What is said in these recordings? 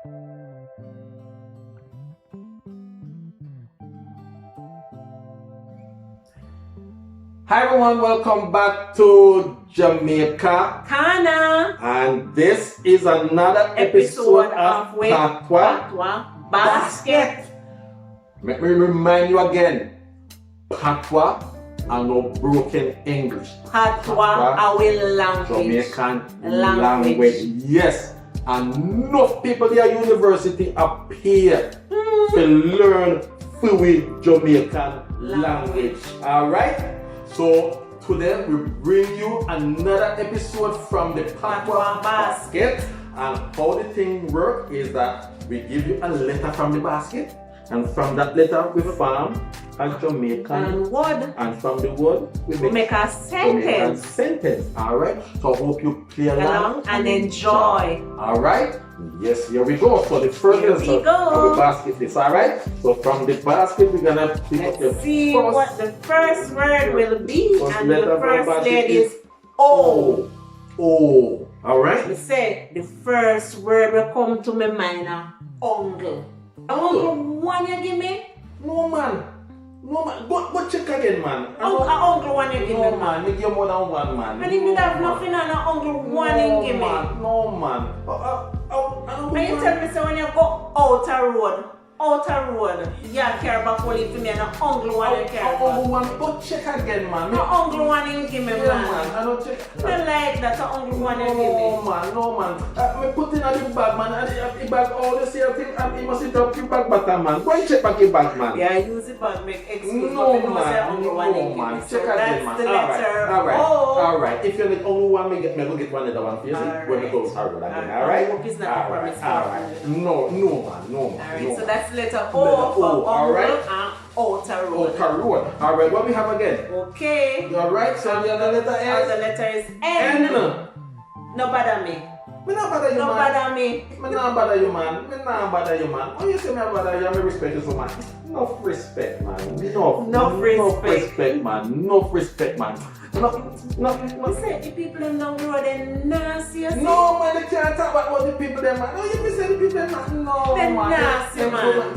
Hi everyone, welcome back to Jamaica. Kana. And this is another episode of Patwah Basket. Let me remind you again, Patois and no broken English. Patwah our language. Jamaican language. Yes. And enough people at university appear to learn fluid Jamaican language. Alright? So today we bring you another episode from the Patwah Basket. And how the thing works is that we give you a letter from the basket, and from that letter we form a Jamaican word. And from the word we make a sentence. Alright? So I hope you play along and enjoy. Alright? Yes, here we go. So the first letter of the basket is alright. So from the basket we're gonna pick up the see what the first word will be. And the first letter is O. O. Alright? We say the first word will come to my mind now. Uncle. Uncle, one you give me? No man. No man. Go check again, man. Uncle one you give me? No man, you give more than one man. And if you have nothing on uncle one you give me? No man. And you tell me so when you go out a road, you care about what you me and uncle one you care about. Uncle one, go check again, man. Uncle one you give me, man. I don't check. I like that uncle one you give me. No man. Me put in the bag, man. And the bag all the same thing, and you must sit up your bag button, man. Go and check back your bag, man. Yeah, use the bag, make excuse. No man. Check again, man. Alright. If you need only one, me go get one other one for you. When it goes hard again. Alright? Alright. No man. Alright, so that's letter O for uncle and outer road. Alright, what we have again? Okay. Alright, so the other letter is? The letter is N. No bother me. Me not bother you, no man. Bother me. Me not bother you, man. When you say me bother you, I respect you so much. No respect, man. No respect, man. No respect, man. You say the people in the road and nasty. No, man, they can't talk about the people there, man. No, you say the people there, man. No, they're man. Nasty, man.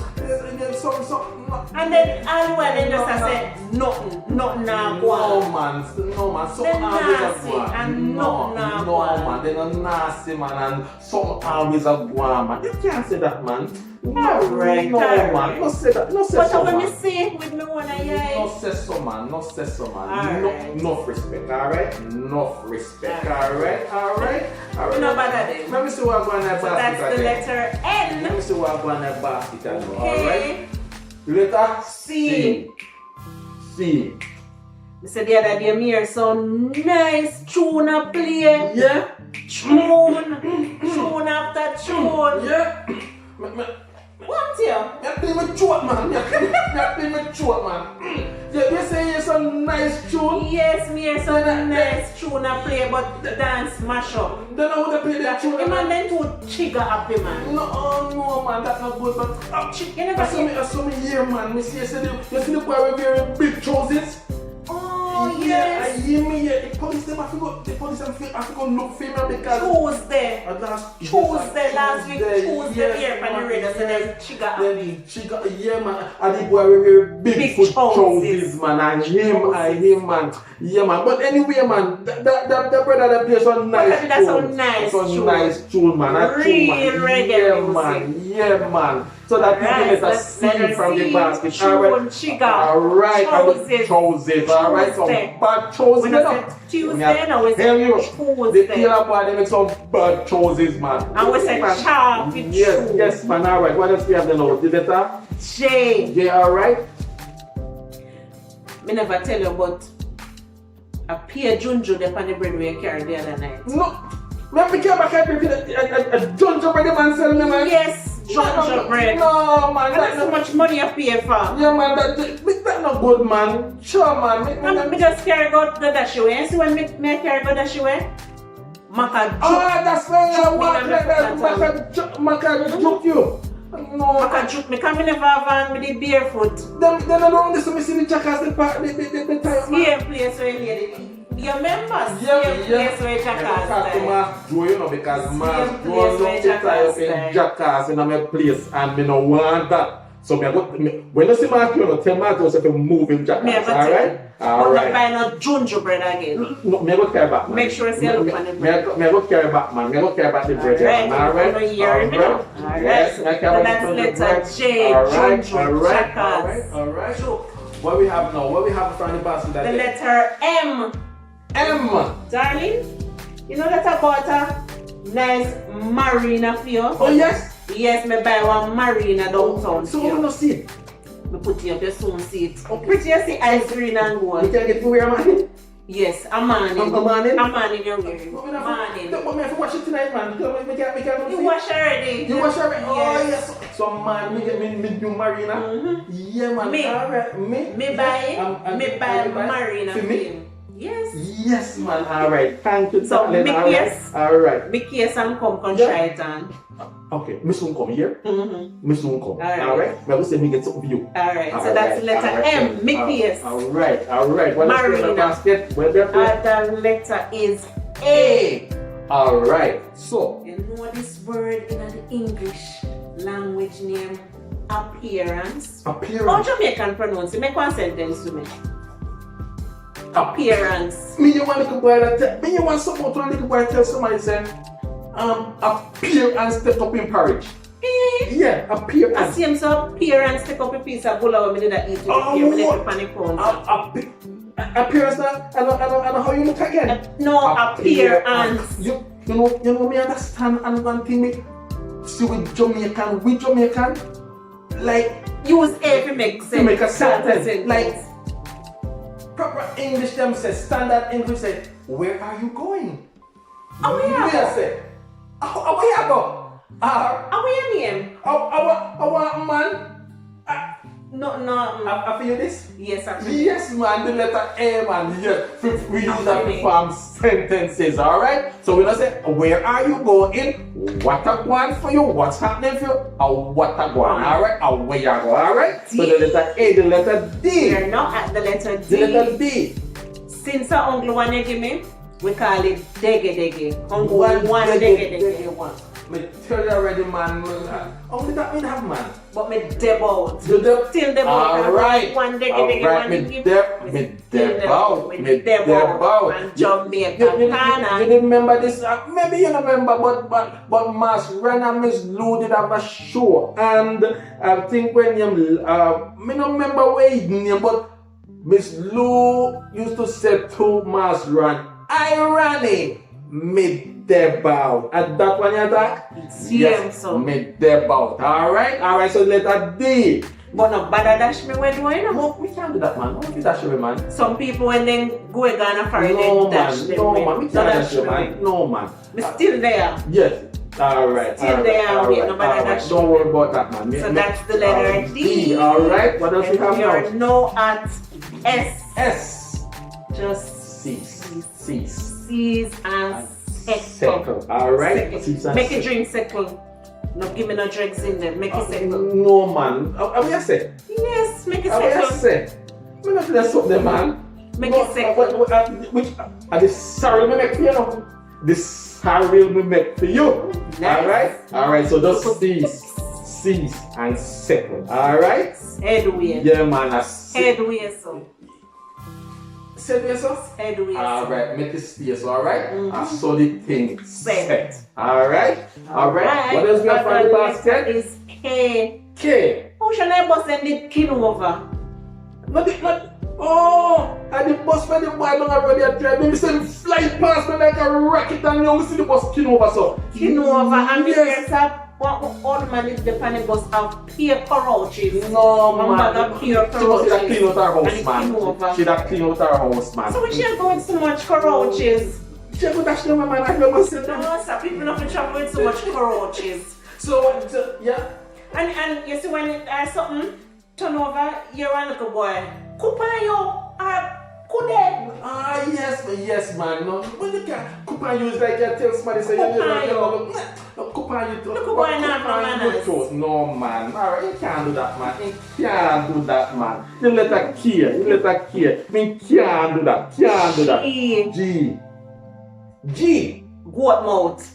And then all well they just say nothing now. No, man. So they're nasty and nothing now. No, man. They're not nasty, man. And some always a guan, man. You can't say that, man. Alright, man. No say that. But I'm gonna say it with me one eye. No say so, man. No respect, alright? No respect, alright? No bother them. Let me see what I'm going to basket. That's the letter N. Let me see what I'm going to basket, alright? Letter C. I said the other day, me hear some nice tune a play. Yeah? Tune after tune. Yeah? What you? You're playing with choke, man. You say you're some nice tune? Yes, me hear some nice tune a play, but the dance mash up. Don't know how to play that tune. The man then to trigger up the man. No, man, that's not good, but you never see I saw me here, man. You see the boy with wearing big trousers? Oh, yes. I hear me here. The police them have to go look female because Tuesday last week, Tuesday here for the radio, so then chigga. Yeah, man. And the boy wearing big foot trousers, man. I him, man. Yeah, man. But anyway, man, the brother that plays some nice tune. That's so nice tune, man. Real reggae. Yeah, man. So that you get a C from the basket. Alright, trousers. Alright, some bad trousers. Tuesday, no, we say Tuesday. The killer boy, they make some bad trousers, man. And we say sharp. Yes, man. Alright, what else we have then? The letter J. Alright. Me never tell you, but a peer Junju the pan the bread we carried the other night. No. Let me care about a Junju bread man sell me, man. Yes. Junju bread. No, man. That's so much money you pay for. Yeah, man. That's not good, man. Sure, man. Me just carry go the dash away. And see when me carry go dash away? Maka that's why I want Maka joke you. No. I can shoot me, come never have on with the barefoot. Then I don't listen to me see the jackass, the tire, man. Same place where you hear it. You remember? Same place where jackass to style. Mass Joe, you know, because Mass Same Joe place where love to tie up in jackass jackass in my place, and me no want that. So when you see Mass Joe, tell Mass Joe to move in jackass, alright? But not buy no gingerbread again. No, me go carry back, man. Make sure it's look on the bread. Me go carry back, man. Me go carry back the bread, Alright, man. Alright? Alright. Yes, I carry back So the that's bread. letter J, Alright, gingerbread, alright, jackass. alright. What we have now? What we have from the basket? The letter M. M. Darling, you know that I bought a nice marina for you? Oh yes. Yes, me buy one marina downtown. So we no see it. Me put it up, you soon see it. Pretty you see ice green and We gold. can get to where man. Yes, a man in. A man in? A man in your wearing. But Man in. we have to watch it tonight, man. We can You wash already. You wash already? Oh Yes. yes. So man, me get me new marina. Yeah man. Me. Alright. Me buy marina for for me. him. Yes. Yes man. Alright. Thank you. So, darling. me Alright. yes. Alright. Be case and come Yeah. try it on. Okay. Me soon come here. Mm-hmm. Me soon come. Alright. Alright. Me will say me get something for you. Alright, so that's letter M, me case. Alright. Alright. What is in the Marina. basket? Where they put? The letter is A. Alright. So. You know this word in the English language name appearance. How Appearance. Jamaican pronounce it? Make one sentence to me. Appearance. Me you want little boy that tell me you want someone to little boy tell somebody say appear and step up in porridge. Yeah, appear I and see him so appearance take up a piece of bulla when me did that eat with Oh, the me left it on the counter. appearance now and how you look again. No, appearance. You know me understand and one thing me see with Jamaican like Use A to make sense. to make a sentence Sentence. like proper English them say standard English say where are you going? Oh, yeah. Yes, say. Where you go? How your name? Our man. No. I feel this? Yes, actually. Yes, man, the letter A, man. Yes, we use that Actually. to form sentences, alright? So we don't say, where are you going? What a going for you? What's happening for you? Or what a going, alright? Or where you go, alright? So the letter A, the letter D. We're not at the letter D. The letter D. Since the uncle one you give me, we call it dege. Uncle one dege, dege. one. Me tell you already, man. Only that we have, man. But me deb out. You deb? Still deb out. Alright. One dege, Alright, one me dege. deb out. Me deb out. And Jamaican You Ghana. didn't remember this? Maybe you don't remember, but Mas Ren and Miss Lou did have a show, and I think when you me don't remember where his name, but Miss Lou used to say to Mas Ren, irony, me deb out. And that one you talk? Yes, so. Me deb out. Alright, so letter D. But no bother dash me when you know. No, we can't do that, man. Don't do that, shit, man. Some people when they go to Ghana for No, they dash man. them. No, way. man. We So can't dash do that, me man. way. No, man. Me still there. Yes. Alright. Still there, wait, no matter that. Don't worry about that, man. So that's the letter D. Alright. What else we have We are now? now at S. S. Just Cease. C's and settle. Alright. Make it drink settle. No give me no drugs in there. Make it settle. No, man. How we say? Yes, make it How we settle. say? We not gonna stop them, man. Make it settle. Which are the sorry we make for you now? The sorry we make for you. Nice. Alright, so just cease and settle. Alright? Headway. Yeah, man. Headway, so. Set yourself. Headway. so. Alright, make it space, alright? Mhm. A solid thing Set. Alright? Alright. What else we have from the basket? Is K. K. How should I bust send it kin over? Oh, and the bus when the boy don't already a drive, maybe send fly past me like a rocket and you see the bus kin over so. Kin over and Yes. all man is the panic bus have peer couches. No, Mama man. got peer She must have clean out her And house, it man. came over. She have clean out her house, man. So we should go with so much couches. She go dash them, man. I never said that. No, sir, people not travel with so much couches. So, yeah. And you see when it something turn over, you're a little boy. Kupayo, kude. Yes, man. No, when you can coupon you is like you tell somebody say Coupon you. no, coupon you. Look boy not no manners. No, man. Alright, you can't do that, man. You can't do that, man. You let her care. You let her care. Me can't do that. Can't do that. G. Goat mouth.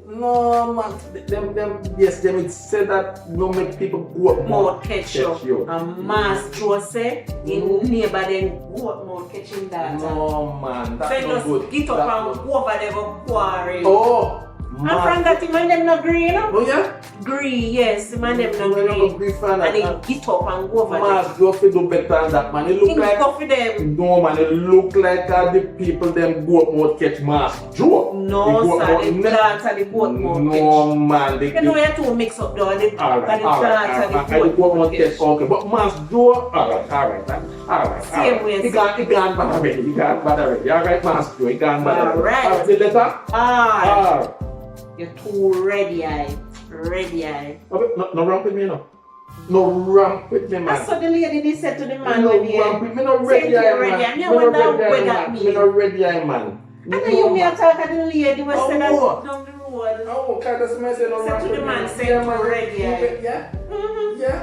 No, man. Them it said that no make people goat Mouth catch you. And Mas Joe say, in neighbor then goat mouth catching that. No, man. That's so not good. Get up and go over there go quarry. Oh. And from that him and them not green. Oh yeah? Green, yes, him and them not green. And they get up and go over there. Mas Joe fit do better than that, man. It look like go for them. no, man. It look like the people them goat mouth catch Mas Joe. No, sir. The dance and the goat mouth catch. No, man. You know you two mix up though. The dance and the goat mouth catch. Okay, but Mas Joe. Alright. Same way. He gone bad already. Alright, Mas Joe. He gone bad already. Alright. The letter R. You're too ready, ready. No ramp with me, no. No ramp with me, man. That's what the lady they said to the man no when he ramp with me, no ready, man. Me no ready, man. I know you may talk to the lady was said that down the road. Oh, okay, that's my say no ramp with me. Said to the man, say too ready, Yeah? Yeah?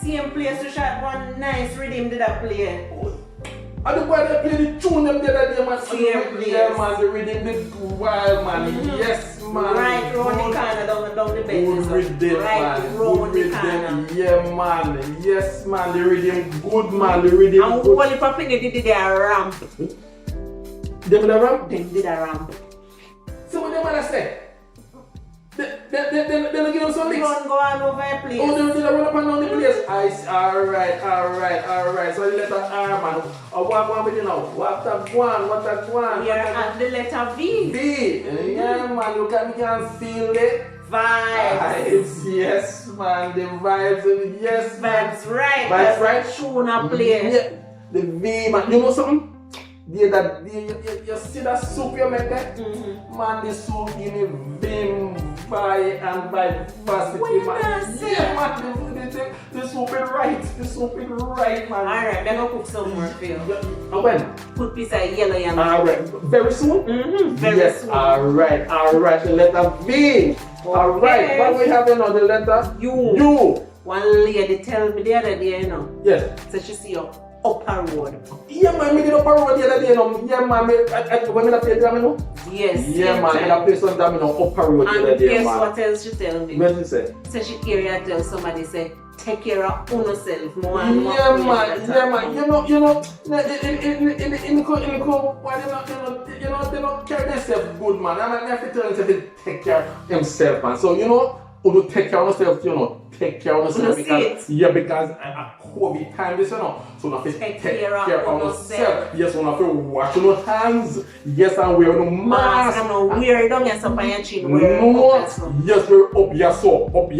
Same place to shot one nice rhythm did that play. And the boy that play the tune them the other day, man. Yeah, man, the rhythm, the wild, man. Yes, man. Right round the corner, down the bed. Good rhythm, man. Good rhythm. Yeah, man. Yes, man. The rhythm good, man. The rhythm and good. And what if did a ramp? Them did a ramp? Them did a ramp. So what them man say? They don't give them some mix. Don't go all over the place. Oh, they run up and down the place. Alright. So the letter R, man. What with you now? What that one? Yeah, and the letter V. Yeah, man. Look at me, can feel it. Vibes. Yes, man. The vibes. Yes, man. Vibes right. Vibes right. Tune a play. Yeah. The V, man. You know something? You see that soup you make there? Man, the soup give me vim, vibe, and vivacity, what man. Yeah, man, the soup is right. The soup is right, man. Alright, then I'll cook some more for you. When? Put piece of yellow yam. Alright, very soon? Very soon. Alright, the letter V. Alright, what we have now, the letter U. One lady tell me the other day, you know. Yes. So she see you upper road. Yeah, man, me did upper road the other day, you know. Yeah, man, when I play drum, you know. Yes. Yeah, man, I play some drum, you know, upper road the other day, man. And guess what else she tell me? What did she say? So she hear you tell somebody say, take care of yourself. Yeah, man. You know, in the they don't carry themselves good, man. I have to tell them to take care of themselves, man. So, you know, to take care of yourself, you know, take care of yourself because COVID time this, you know. So we have to take care of yourself. Yes, we have to wash your hands. Yes, and wear no mask. And wear down your soap on your chin. Yes, wear up your soap over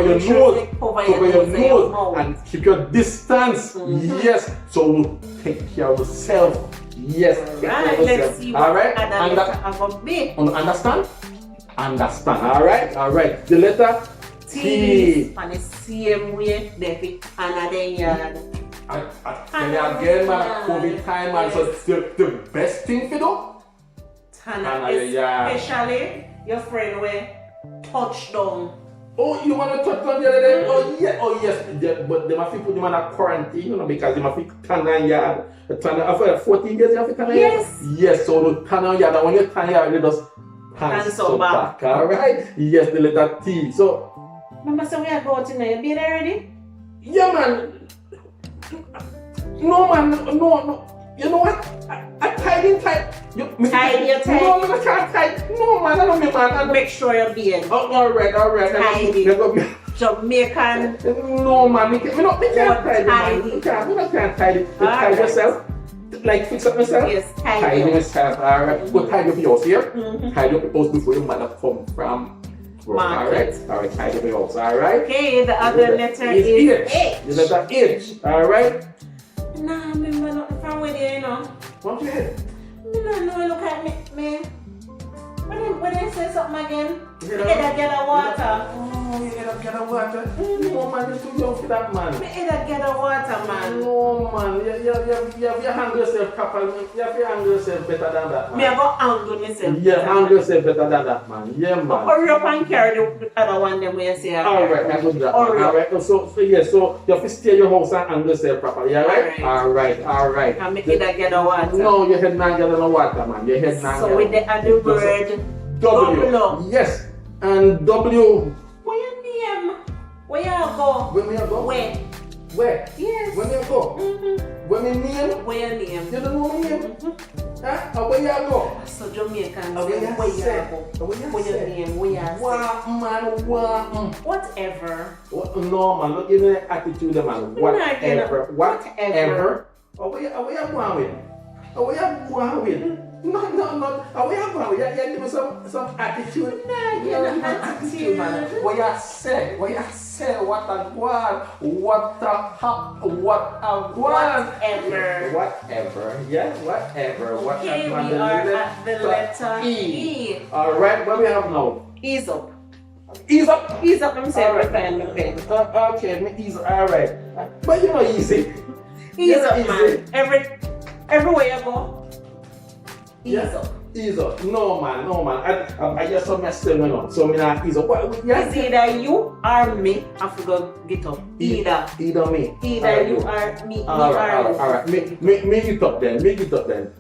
your nose. Over your nose. And keep your distance. Yes, so take care of yourself. Yes, take care of yourself. Let's see what alright? Understand. Alright. The letter T. And the same way they fit another yard. And again, man, COVID time, man. So the best thing for do? Especially your friend where touchdown. Oh, you want to touch down the other day? Oh yes. But they must put them on a quarantine, you know, because they must be Tannan yard. After 14 days, you have to Tannan yard. Yes. So the Tannan yard, and when you Tannan yard, you just hands up back. Alright? Yes, the letter T. So. Remember, so we are going to know you been already? Yeah, man. No, man. No. You know what? I tied in tight. Tied your tie? No, man, I can't tie. No, man, I don't mean, man. Make sure you're being. Oh, alright. Tied it. Jamaican. No, man. We can't tie it, man. We can't tie it. You tie yourself. Like fix up myself? Yes, tie myself. Alright. Go tie up yours here. Tie up yours before your mother come from. Alright, tie up yours. Alright. Okay, the other letter is H. The letter H. Alright. Nah, remember nothing from with you, you know. What you head? No, look at me. When they say something again, you get a water. Oh, you get a get a water. No man, you're too young for that, man. Me either get a water, man. No man, you have to handle yourself properly. You have to handle yourself better than that, man. Me have to handle myself. Yeah, handle yourself better than that, man. Yeah, man. Hurry up and carry the other one them where you say. Alright, I do that. Alright, so you have to stay in your house and handle yourself properly, alright? Alright. And make it get a water. No, your head not getting no water, man. Your head not. So with the other word W. Yes. And W. Where your name? Where you go? Where me go? Where? Yes. Where me go? Where me name? Where your name? You don't know my name? Huh? Where you go? So Jamaican Where say you where you say? go? Where you Where your say? name? Where you say? What, man? What? Whatever. No, man. Look, give me the attitude, man. Whatever. Whatever. Where you going with? Where you going with? No. Where you going with? You give me some attitude. Nah, you're not attitude, man. What you say? What a guan? What a guan? Whatever. Yeah, whatever. Okay, we are at the letter E. Alright, what we have now? Ease up. Ease up. Ease up himself. Alright. Pen. Okay, me ease. Alright. But you know easy. Ease up, man. Everywhere you go. Ease up. Ease up. No man. I just saw my still went on. So me not ease up. It's either you or me. I forgot get up. Either me. Either you or me. Alright. Me get up then.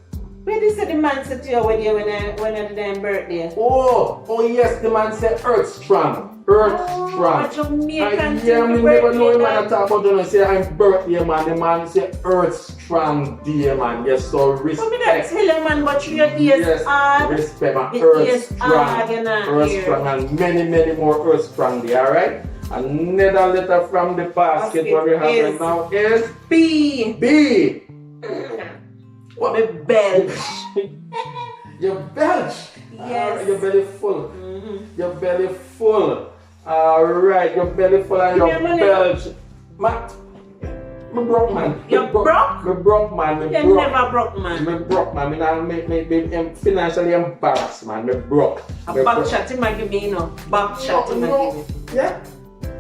Where did say the man said to you when I did their birthday? Oh yes, the man said Earth strong. A Jamaican me never know him man talk about you say I'm birthday man. The man say Earth strong day man. Yes, so respect. Me not tell him man, but your ears hard. Respect man. The Earth ears hard, strong and many more Earth strong day. Alright. Another letter from the basket what we have right now is B. What? The belch. Your belch. Yes. Your belly full. Your belly full. Alright, your belly full and your belch. Me broke man. You broke? Me broke man. You never broke man. Me broke man. Me financially embarrassed man. Me broke. A back chat him give me, you know. Back chat him give me. Yeah.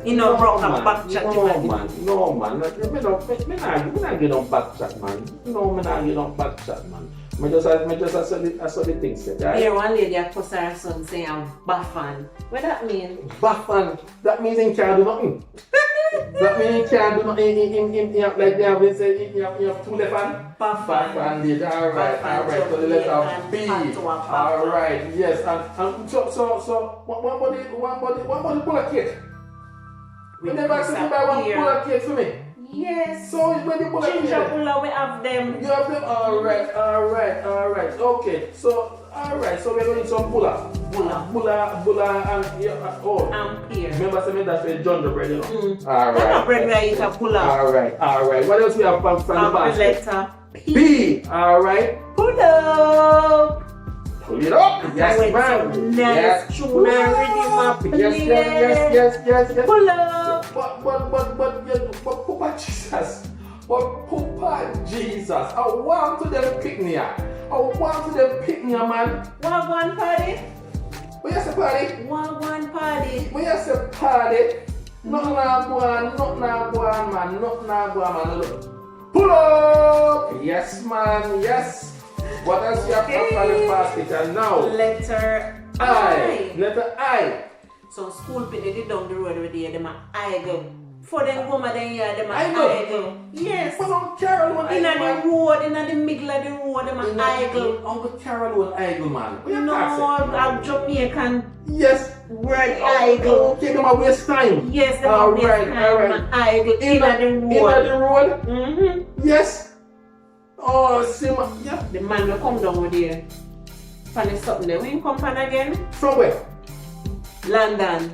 You know, broke a back chat him give me. No man. Me not get on back chat man. No, me not get on back chat man. I saw the thing said. Right? Here one lady across her son saying I'm baffan. What that mean? Baffan. That means he can't do nothing. That means he can't do nothing. Like they have said, you have two left hand. Baffan. Alright. So the letter B. Alright. Yes. And so one body pull a cake. You never see me buy one pull a cake for me. Yes. So when you pull a cake. Ginger puller, we have them. You have them? Alright. Okay. So we're going to some bulla and Ampere. remember saying that's a John the bread, you know? Alright. That's bread where you can pull up. Alright. What else we have from the basket? Letter P. Alright. Pull up. Pull it up. Yes, ma'am. Yes. Tune and rhythm. Yes. Pull up. But Papa Jesus. I want to them pick me up. Man. Wagwan party. Where you say party? Wagwan party. When you say party, nothing now go on, man. Pull up! Yes, man, yes. What else you have from the basket? And now, letter I. Letter I. So school people they down the road with them I go. For them come and then yeah, them I go. Yes. But Uncle Carol one in the road, in the middle of the road, them I go. Uncle Carol one I go, man. No, I'm Jamaican. Yes. Word I go. Okay, them a waste time. Yes, them a waste time. I go in the road. Mm-hmm. Yes. Oh, see, yeah. The man will come down with you. Funny something there. When you come from again? From where? London.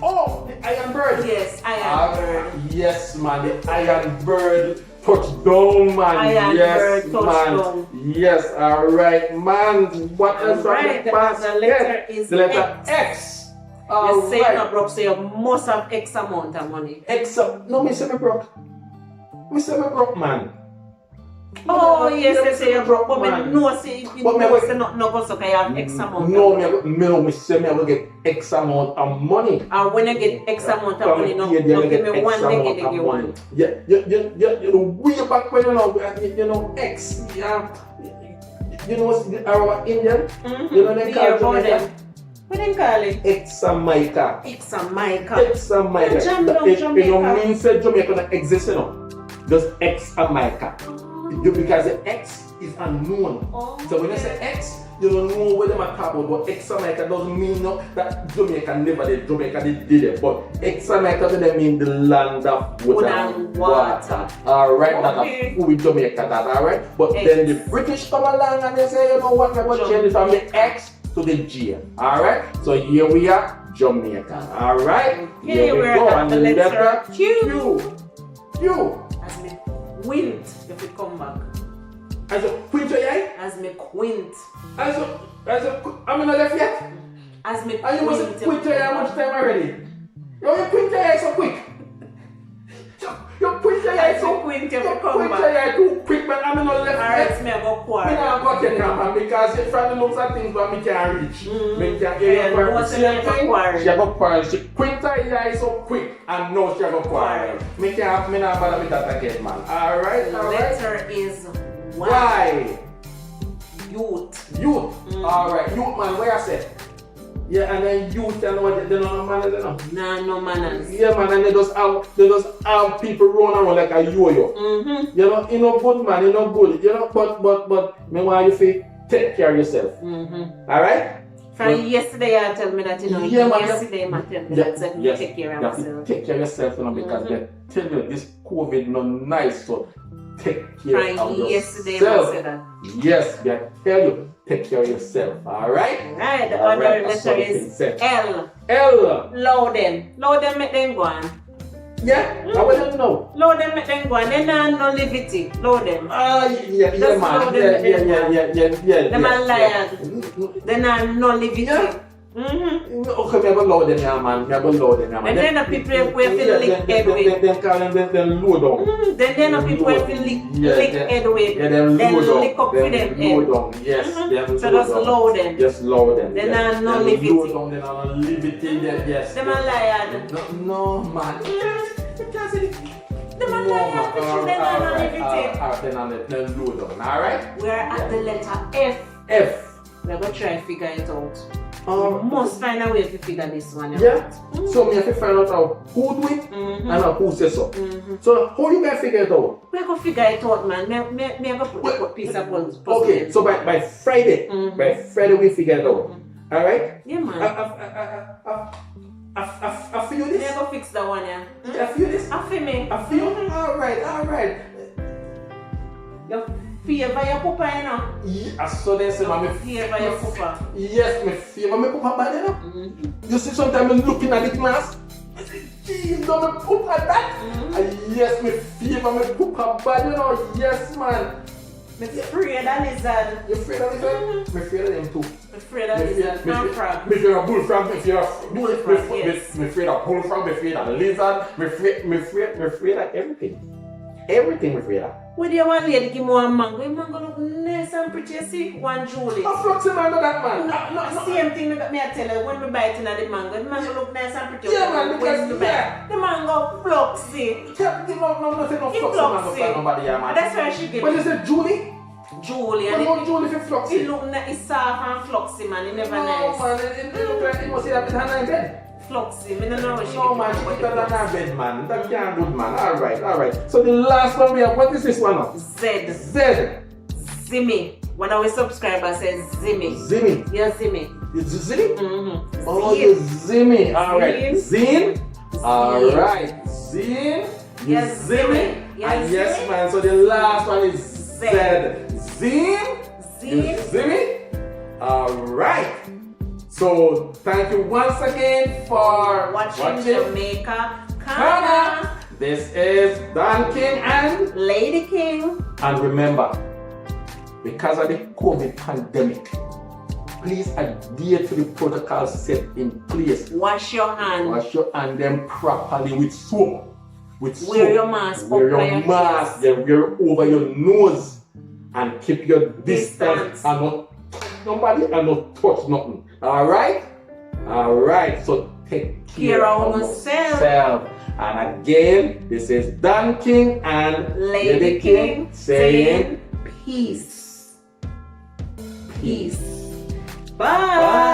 Oh, the Iron Bird. Yes, Iron Bird. Yes, man. The Iron Bird touchdown, man. Iron Bird touchdown. Yes, alright, man. What else? Right, the letter is the letter X. You say you're not broke, so you must have X amount of money. No, me say me broke. Me broke, man. Oh, yes, you broke, but man. no, see, you But me know, was- say not no go so you have X amount. No, me say me will get X amount of money. And when you get X amount of money, no Pay them, you give get me X one, they amount give of you money. one. Yeah, you know, way back when you know X, yeah, you know our Indian, you know they Yeah, call about Jamaica them. What they call it? Jamaica. X and Micah. Jamaica. Jam down You know, Jamaica. means that Jamaica don't exist, you know. Just X Jamaica. Because the X is unknown. Oh, So when you say X, you don't know where them are talking about. But X Jamaica doesn't mean no, that Jamaica never did. Jamaica did it. But X Jamaica doesn't mean the land of wood and water. Alright, Okay. that's with Jamaica, that alright. But X. then the British come along and they say, you know what, we're going to change it from the X to the G. Alright? So here we are, Jamaica. Alright? Okay, Here we we're go. at And the the letter letter Q. Q. As me quint, if it come back. As a quint, yeah? As me quint. As a, I'm not left yet. As me And you must quint. quit your how much time already? Yo, you quit your so quick. You quit your As so me quint, if You it come quit back. your too quick, man. I'm not left Alright, yet. me I go Me quarrel. not got it now, man, because if I look at things but me can't reach. Me can't Yeah, hear what's the the name same of thing. quarrel? She got quarrel. She quit her eye so quick and now she got quarrel. Me can't, me not bother with that again, man. Alright, The alright. letter is Y. Why? Youth. Youth. Alright, youth man, where I say? Yeah, and then youth and what they don't know man, they know. Nah, no manners. Yeah man, and they just have people run around like a yo-yo. You know good man, you know good. You know, but me want you to take care of yourself. Alright? From yesterday, you tell me that, you know, Yeah, man. yesterday, you tell me that, so yes, take care of you have to myself. take care of yourself, you know, because they tell you this COVID not nice, so take care From of yesterday, I yourself. said that. Yes, they tell you, take care of yourself, alright? Right, the Alright, other that's letter what it is said. L. L. Louden. Louden make them go on. Yeah, I wouldn't know. Louden make them go on. They not no levity. Louden. Yeah, Just man. slow them Yeah. Them are liars. They not no levity. Yeah. Okay, me have a load in here, man. Me have a load in here, man. And then the people who feel lick head with. Then call them load down. Then the people who feel lick head with. Yeah, them Then load down. lick up for them head. Load down. Yes, them So just load them. Just load them. Then yes. are no Them levity. load down, then are no levity, then yes. Them are liars. No, man. Them are liars. They not no levity. Then load down. Alright? We're at the letter F. F. We're going to try and figure it out. Um, Must find a way to figure this one out. Yeah. So me have to find out how who do it and who says so. So how you gonna figure it out? We're going to figure it out, man. Me going to put the piece of puzzle. Okay. So by Friday, we figure it out. All right. Yeah, man. I feel Me this. going to fix that one, yeah. I feel this. I feel me. I feel. All right. Your favor your papa, you know. Yeah, so then say, man, Favor your papa. Yes, me favor me papa bad enough. You see, sometimes I'm looking at the glass. I say, geez, don't me papa that. Yes, me favor me papa bad, you know. Yes, man. Me afraid of lizard. You afraid of lizard? Me afraid of them too. Me afraid of lizard and frog. Me afraid of bullfrog. Me afraid of Bullfrog, yes. Me afraid of bullfrog. Me afraid of lizard. Me afraid of everything. Everything me afraid of. What do you want lady give me one mango? Your mango look nice and pretty, you see? One Julie. How fluxy man do that, man? No, same thing me I tell you, when we bite in the mango look nice and pretty. Yeah, man, because, When we bite, the mango fluxy. Nothing no It fluxy man fluxy. for nobody here, man. That's why she give When me you say Julie? Julie. What And about Julie for fluxy? it look nice, it's soft and fluxy, man. It never No, nice. man, it look like it must see that it's hand in bed. Fluxy, me don't know what she No, give man, me, she but keep that the on her bed, man. That can't good, man. Alright. So the last one we have, what is this one now? Z. Z. Zimmy. One of our subscribers says Zimmy. Zimmy. Yeah, Zimmy. Is it Zimmy? Oh, Zin. you Zimmy. Alright. Zin. Zin. Alright. Zin. Yes, Zimmy. Yes, And yes, Zimmy. man. So the last one is Z. Zin. Zin. Zimmy. Alright. So thank you once again for Watching Jamaica Ghana. This is Don King and Lady King. remember, because of the COVID pandemic, please adhere to the protocols set in place. Wash your hands. Wash your hands them properly with soap. Wear your mask. Wear your Apply your mask. face. Then wear it over your nose. and keep your distance and not touch nobody and not touch nothing. Alright? Alright, so take care of yourself. And again, this is Dan King and Lady King saying peace. Peace. Bye.